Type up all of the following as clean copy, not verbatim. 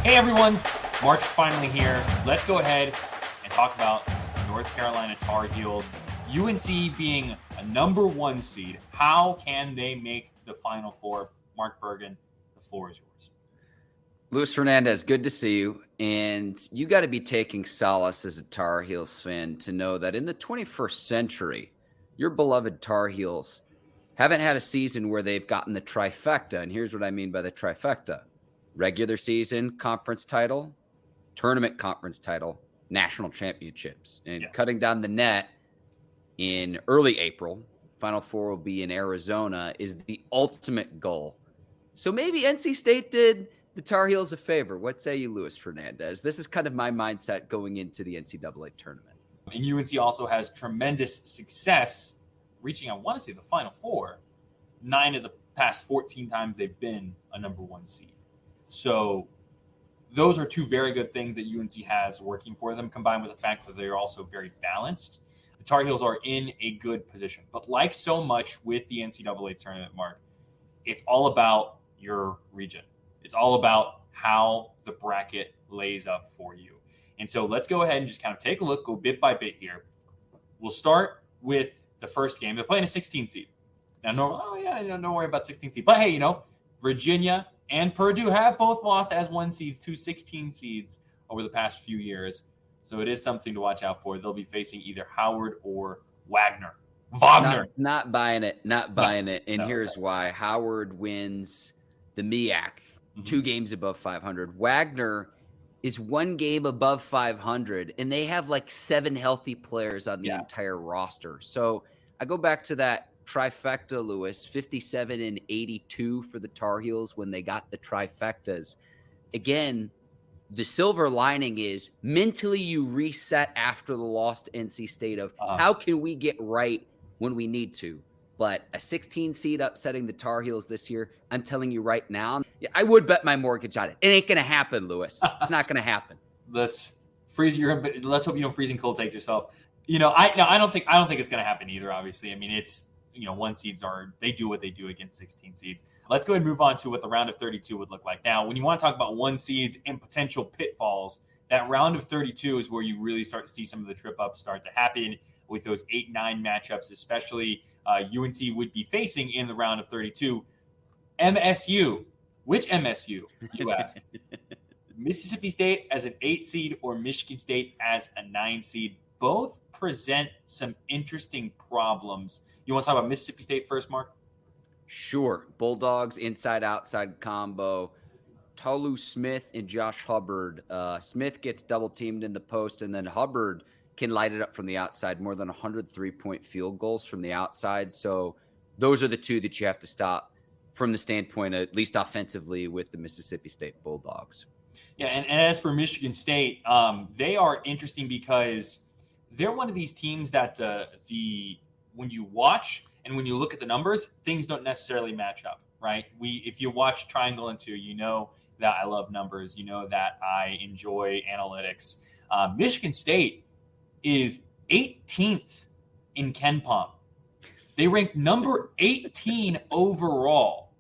Hey everyone, March is finally here. Let's go ahead and talk about North Carolina Tar Heels. UNC being a number 1 seed, how can they make the Final Four? Mark Bergen, the floor is yours. Luis Fernandez, good to see you. And you got to be taking solace as a Tar Heels fan to know that in the 21st century, your beloved Tar Heels haven't had a season where they've gotten the trifecta. And here's what I mean by the trifecta: regular season conference title, tournament conference title, national championships. And cutting down the net in early April, Final Four will be in Arizona, is the ultimate goal. So maybe NC State did the Tar Heels a favor. What say you, Luis Fernandez? This is kind of my mindset going into the NCAA tournament. And UNC also has tremendous success reaching, I want to say, the Final Four 9 of the past 14 times they've been a number 1 seed. So those are two very good things that UNC has working for them, combined with the fact that they're also very balanced. The Tar Heels are in a good position. But like so much with the NCAA tournament, Mark, it's all about your region. It's all about how the bracket lays up for you. And so let's go ahead and just kind of take a look, go bit by bit here. We'll start with the first game. They're playing a 16 seed. Now, don't worry about 16 seed. But hey, Virginia and Purdue have both lost as 1 seeds to 16 seeds over the past few years. So it is something to watch out for. They'll be facing either Howard or Wagner. Not buying it. And here's why. Howard wins the MEAC, 2 games above 500. Wagner is 1 game above 500, and they have like 7 healthy players on the entire roster. So I go back to that trifecta, Lewis, 57 and 82 for the Tar Heels when they got the trifectas. Again, the silver lining is mentally you reset after the loss to NC State of how can we get right when we need to. But a 16 seed upsetting the Tar Heels this year, I'm telling you right now, I would bet my mortgage on it. It ain't going to happen, Lewis. It's not going to happen. Let's hope you don't freezing cold take yourself. I don't think it's going to happen either, obviously. I mean, it's 1 seeds they do what they do against 16 seeds. Let's go ahead and move on to what the round of 32 would look like. Now, when you want to talk about 1 seeds and potential pitfalls, that round of 32 is where you really start to see some of the trip ups start to happen with those 8-9 matchups, especially UNC would be facing in the round of 32. MSU. Which MSU, you ask? Mississippi State as an 8 seed or Michigan State as a 9 seed. Both present some interesting problems. You want to talk about Mississippi State first, Mark? Sure. Bulldogs, inside-outside combo. Tolu Smith and Josh Hubbard. Smith gets double-teamed in the post, and then Hubbard can light it up from the outside, more than 100 3-point field goals from the outside. So those are the 2 that you have to stop from the standpoint, at least offensively, with the Mississippi State Bulldogs. Yeah, and as for Michigan State, they are interesting because they're one of these teams that the when you watch and when you look at the numbers, things don't necessarily match up, right? If you watch Triangle and 2, you know that I love numbers. You know that I enjoy analytics. Michigan State is 18th in KenPom. They rank number 18 overall,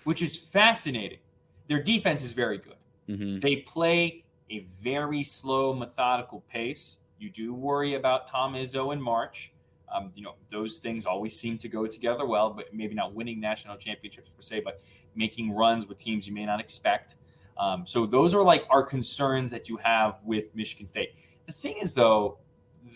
which is fascinating. Their defense is very good. Mm-hmm. They play a very slow, methodical pace. You do worry about Tom Izzo in March. Those things always seem to go together well, but maybe not winning national championships per se, but making runs with teams you may not expect. So those are like our concerns that you have with Michigan State. The thing is, though,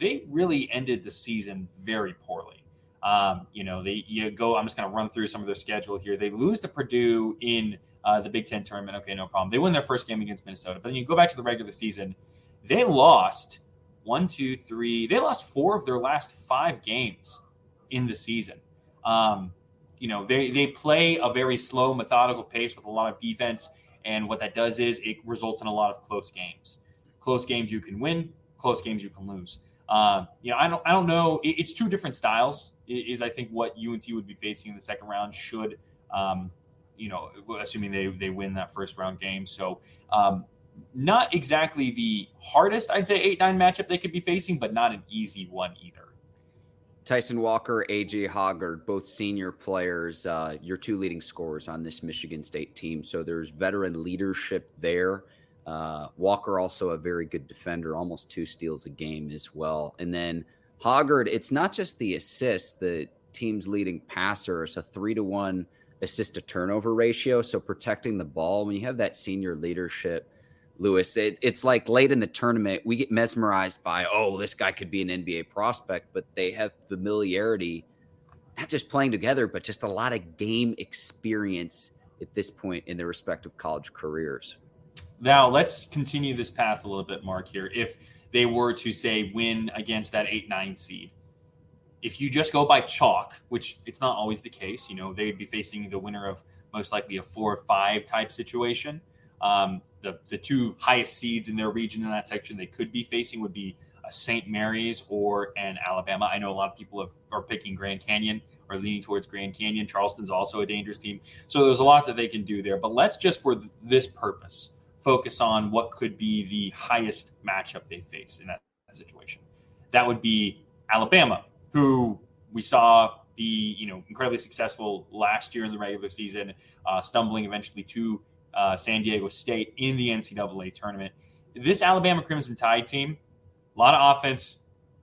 they really ended the season very poorly. I'm just going to run through some of their schedule here. They lose to Purdue in the Big Ten tournament. Okay, no problem. They win their first game against Minnesota. But then you go back to the regular season. They lost 4 of their last 5 games in the season. They play a very slow, methodical pace with a lot of defense. And what that does is it results in a lot of close games. Close games you can win, close games you can lose. I don't know. It's 2 different styles is I think what UNC would be facing in the second round should, assuming they win that first round game. So not exactly the hardest, I'd say, 8-9 matchup they could be facing, but not an easy one either. Tyson Walker, A.J. Hoggard, both senior players, your 2 leading scorers on this Michigan State team. So there's veteran leadership there. Walker also a very good defender, almost 2 steals a game as well. And then Hoggard, it's not just the assist, the team's leading passer. It's a 3-to-1 assist to turnover ratio. So protecting the ball, when you have that senior leadership, Lewis, it's like late in the tournament, we get mesmerized by, oh, this guy could be an NBA prospect, but they have familiarity, not just playing together, but just a lot of game experience at this point in their respective college careers. Now, let's continue this path a little bit, Mark, here. If they were to, say, win against that 8-9 seed, if you just go by chalk, which it's not always the case, they'd be facing the winner of most likely a 4-5 type situation. The 2 highest seeds in their region in that section they could be facing would be a St. Mary's or an Alabama. I know a lot of people are picking Grand Canyon or leaning towards Grand Canyon. Charleston's also a dangerous team. So there's a lot that they can do there. But let's just, for this purpose, focus on what could be the highest matchup they face in that situation. That would be Alabama, who we saw be, incredibly successful last year in the regular season, stumbling eventually to San Diego State in the NCAA tournament. This Alabama Crimson Tide team, a lot of offense,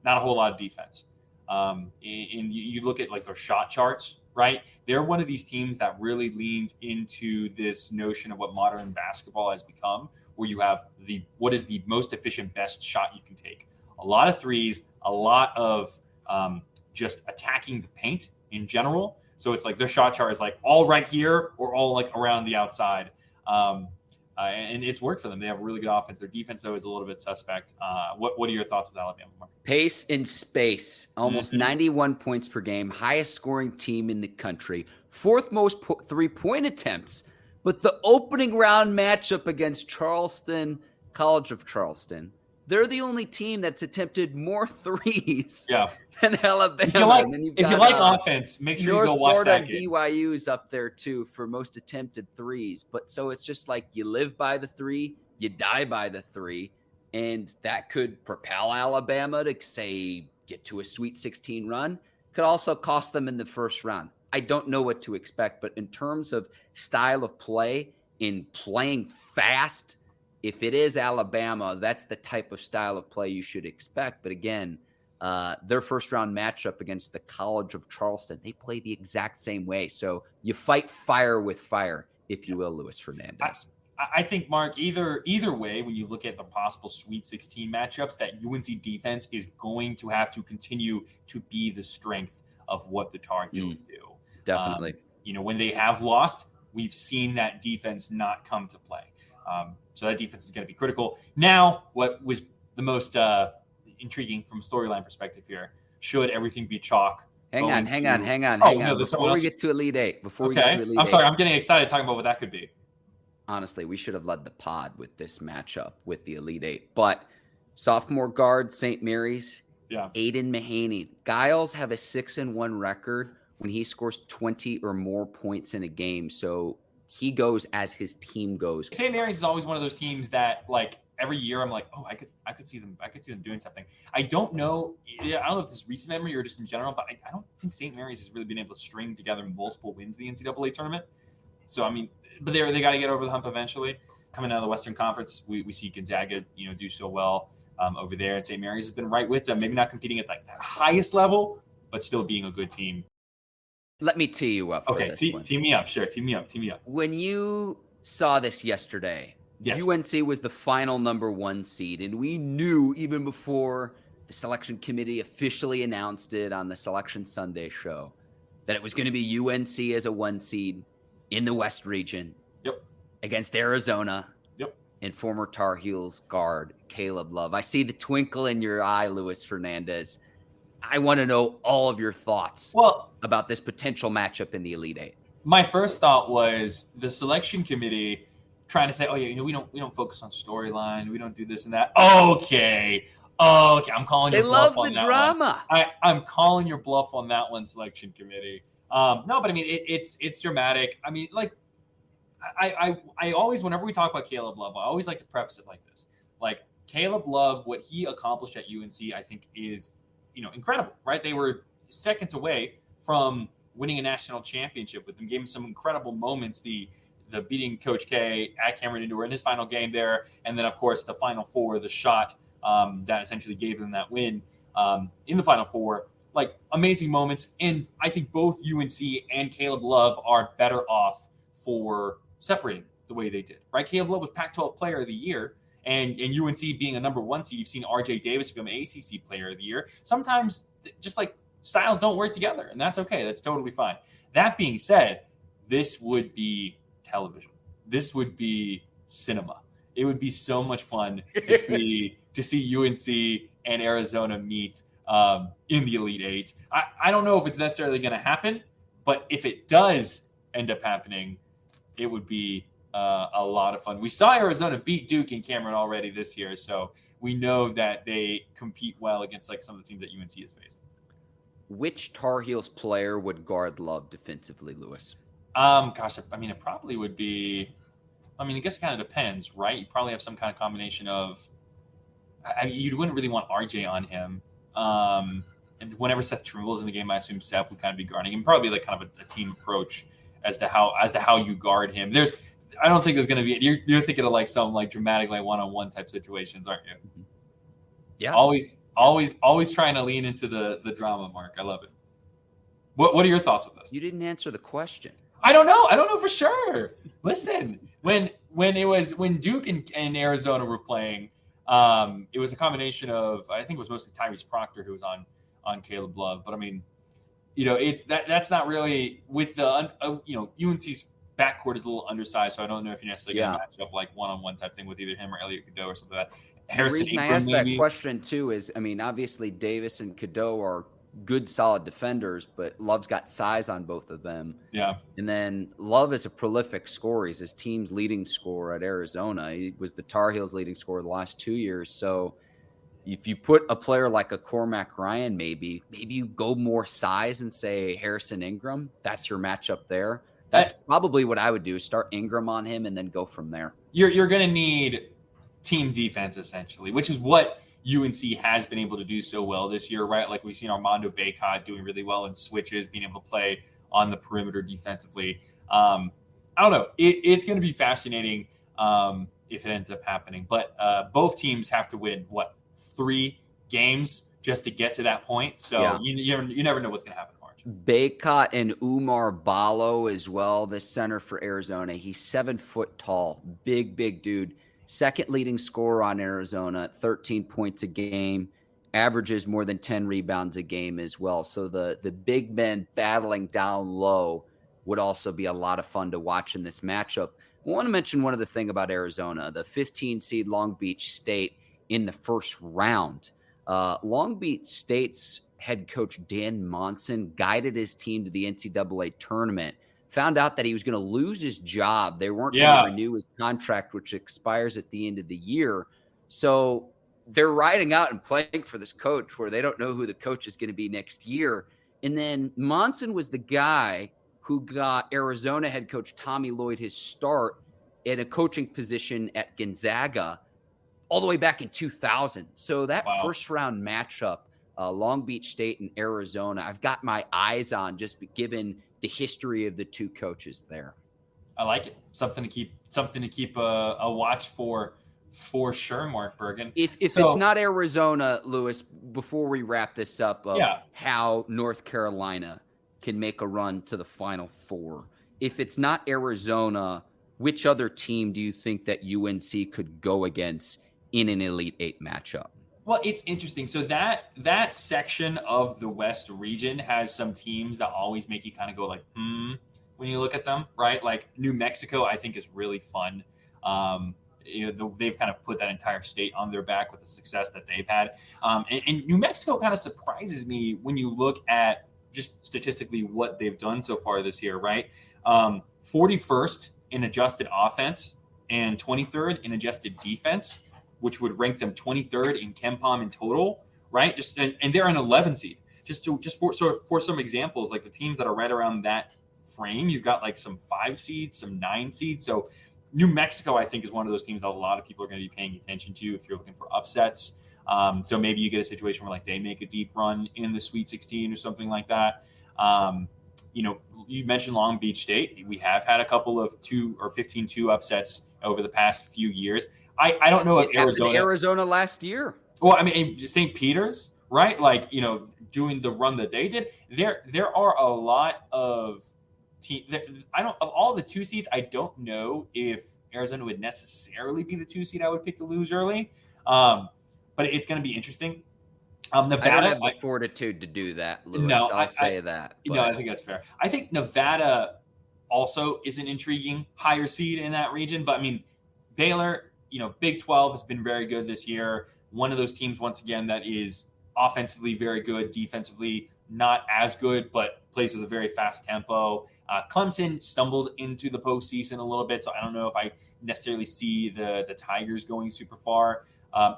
not a whole lot of defense. And you look at like their shot charts, right? They're one of these teams that really leans into this notion of what modern basketball has become, where you have what is the most efficient, best shot you can take. A lot of threes, a lot of just attacking the paint in general. So it's like their shot chart is like all right here or all like around the outside. And it's worked for them. They have a really good offense. Their defense, though, is a little bit suspect. What are your thoughts with Alabama, Mark? Pace and space, almost 91 points per game, highest scoring team in the country, 4th most 3-point attempts. But the opening round matchup against Charleston, College of Charleston, they're the only team that's attempted more threes than Alabama. If you like offense, make sure you go watch that game. BYU's up there too for most attempted threes. But so it's just like you live by the 3, you die by the 3, and that could propel Alabama to, say, get to a Sweet 16 run. Could also cost them in the first round. I don't know what to expect, but in terms of style of play, in playing fast, if it is Alabama, that's the type of style of play you should expect. But again, their first round matchup against the College of Charleston, they play the exact same way. So you fight fire with fire, if you will, Luis Fernandez. I think, Mark, either way, when you look at the possible Sweet 16 matchups, that UNC defense is going to have to continue to be the strength of what the Tar Heels do. Definitely. When they have lost, we've seen that defense not come to play. So that defense is going to be critical. Now, what was the most intriguing from a storyline perspective here? Should everything be chalk? Hang on. No, before we get to Elite Eight. I'm sorry. I'm getting excited talking about what that could be. Honestly, we should have led the pod with this matchup with the Elite Eight. But sophomore guard, St. Mary's, Aiden Mahaney. Giles have a 6-1 record when he scores 20 or more points in a game. So he goes as his team goes. St. Mary's is always one of those teams that, like, every year I'm like, oh, I could see them doing something. I don't know if this is recent memory or just in general, but I don't think St. Mary's has really been able to string together multiple wins in the NCAA tournament. So, I mean, but they got to get over the hump eventually. Coming out of the Western Conference, we see Gonzaga, do so well over there. And St. Mary's has been right with them, maybe not competing at like the highest level, but still being a good team. Let me tee you up. Okay, tee me up. Sure, tee me up. When you saw this yesterday, yes. UNC was the final number 1 seed, and we knew even before the selection committee officially announced it on the Selection Sunday show that it was going to be UNC as a 1 seed in the West region against Arizona and former Tar Heels guard Caleb Love. I see the twinkle in your eye, Luis Fernandez. I want to know all of your thoughts about this potential matchup in the Elite Eight. My first thought was the selection committee trying to say, oh yeah, we don't focus on storyline, we don't do this and that. Okay, I'm calling your bluff on that. They love the drama. I'm calling your bluff on that one, selection committee. No, but I mean it's dramatic. I mean, like I always, whenever we talk about Caleb Love, I always like to preface it like this. Like, Caleb Love, what he accomplished at UNC, I think is incredible, right? They were seconds away from winning a national championship with them, gave him some incredible moments. The the beating Coach K at Cameron Indoor in his final game there, and then of course the Final Four, the shot that essentially gave them that win in the Final Four. Like amazing moments, and I think both UNC and Caleb Love are better off for separating the way they did. Right, Caleb Love was Pac-12 Player of the Year. And UNC being a number 1 seed, you've seen RJ Davis become ACC Player of the Year. Sometimes just like styles don't work together, and that's okay. That's totally fine. That being said, this would be television. This would be cinema. It would be so much fun to see UNC and Arizona meet in the Elite Eight. I don't know if it's necessarily going to happen, but if it does end up happening, it would be a lot of fun. We saw Arizona beat Duke and Cameron already this year, so we know that they compete well against like some of the teams that UNC has faced. Which Tar Heels player would guard Love defensively, Lewis? Gosh, I mean, it probably would be. I mean, I guess it kind of depends, right? You probably have some kind of combination of. I mean, you wouldn't really want RJ on him. And whenever Seth Trimble's in the game, I assume Seth would kind of be guarding him. Probably like kind of a team approach as to how you guard him. I don't think there's going to be. You're thinking of like some like dramatic like one-on-one type situations, aren't you? Yeah. Always trying to lean into the drama, Mark. I love it. What are your thoughts on this? You didn't answer the question. I don't know for sure. Listen, when Duke and Arizona were playing, it was a combination of, I think it was mostly Tyrese Proctor who was on Caleb Love. But I mean, it's that's not really with the UNC's backcourt is a little undersized, so I don't know if you're necessarily going to match up like one-on-one type thing with either him or Elliot Cadeau or something like that. The reason I asked that question too is, I mean, obviously Davis and Cadeau are good, solid defenders, but Love's got size on both of them. Yeah. And then Love is a prolific scorer. He's his team's leading scorer at Arizona. He was the Tar Heels leading scorer the last 2 years. So if you put a player like a Cormac Ryan, maybe you go more size and say Harrison Ingram. That's your matchup there. That's probably what I would do, start Ingram on him and then go from there. You're going to need team defense, essentially, which is what UNC has been able to do so well this year, right? Like we've seen Armando Bacot doing really well in switches, being able to play on the perimeter defensively. I don't know. It's going to be fascinating if it ends up happening. But both teams have to win, 3 games just to get to that point. So yeah. you never know what's going to happen. Bacot and Umar Ballo as well, the center for Arizona. He's 7 foot tall, big dude. Second leading scorer on Arizona, 13 points a game, averages more than 10 rebounds a game as well. So the big men battling down low would also be a lot of fun to watch in this matchup. I want to mention one other thing about Arizona, the 15 seed Long Beach State in the first round. Long Beach State's head coach Dan Monson guided his team to the NCAA tournament, found out that he was going to lose his job. They weren't going to renew his contract, which expires at the end of the year. So they're riding out and playing for this coach where they don't know who the coach is going to be next year. And then Monson was the guy who got Arizona head coach Tommy Lloyd his start in a coaching position at Gonzaga all the way back in 2000. So that first round matchup, Long Beach State and Arizona, I've got my eyes on just given the history of the two coaches there. I like it. Something to keep a watch for sure, Mark Bergen. If it's not Arizona, Lewis, before we wrap this up, how North Carolina can make a run to the Final Four. If it's not Arizona, which other team do you think that UNC could go against in an Elite Eight matchup? Well, it's interesting. So that section of the West region has some teams that always make you kind of go like, when you look at them, right? Like New Mexico, I think is really fun. They've kind of put that entire state on their back with the success that they've had. And New Mexico kind of surprises me when you look at just statistically what they've done so far this year, right? 41st in adjusted offense and 23rd in adjusted defense, which would rank them 23rd in KenPom in total, right? And they're an 11 seed. Just for some examples, like the teams that are right around that frame, you've got like some 5 seeds, some 9 seeds. So New Mexico, I think, is one of those teams that a lot of people are going to be paying attention to if you're looking for upsets. So maybe you get a situation where like they make a deep run in the Sweet 16 or something like that. you mentioned Long Beach State. We have had a couple of 2 or 15-2 upsets over the past few years. I don't know if Arizona last year. Well, I mean, St. Peter's, right? Like, doing the run that they did. There are a lot of teams. Of all the 2 seeds, I don't know if Arizona would necessarily be the 2 seed I would pick to lose early. But it's going to be interesting. Nevada, I don't have the fortitude to do that, Lewis. No, I'll say that. But. No, I think that's fair. I think Nevada also is an intriguing higher seed in that region. But I mean, Baylor, Big 12 has been very good this year. One of those teams, once again, that is offensively very good, defensively not as good, but plays with a very fast tempo. Clemson stumbled into the postseason a little bit, so I don't know if I necessarily see the Tigers going super far.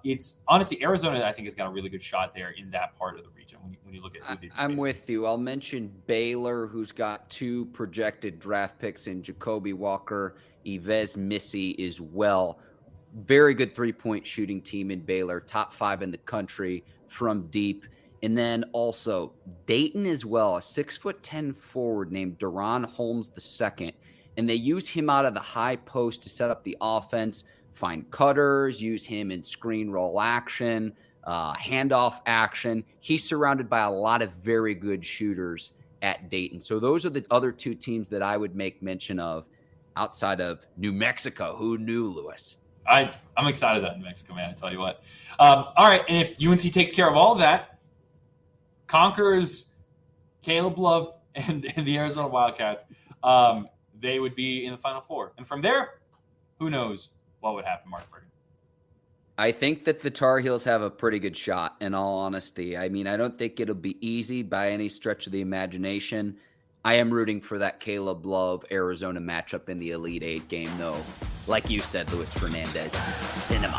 It's honestly Arizona, I think, has got a really good shot there in that part of the region when you look at who I'm with you. I'll mention Baylor, who's got 2 projected draft picks in Jacoby Walker, Yves Missy as well. Very good 3-point shooting team in Baylor, top 5 in the country from deep. And then also Dayton as well, a 6'10" forward named Deron Holmes II. And they use him out of the high post to set up the offense, find cutters, use him in screen roll action, handoff action. He's surrounded by a lot of very good shooters at Dayton. So those are the other 2 teams that I would make mention of outside of New Mexico. Who knew, Lewis? I'm excited about New Mexico, man. I tell you what. All right, and if UNC takes care of all of that, conquers Caleb Love and the Arizona Wildcats, they would be in the Final Four. And from there, who knows what would happen, Mark Bergen. I think that the Tar Heels have a pretty good shot, in all honesty. I mean, I don't think it'll be easy by any stretch of the imagination. I am rooting for that Caleb Love Arizona matchup in the Elite Eight game, though. Like you said, Luis Fernandez, cinema.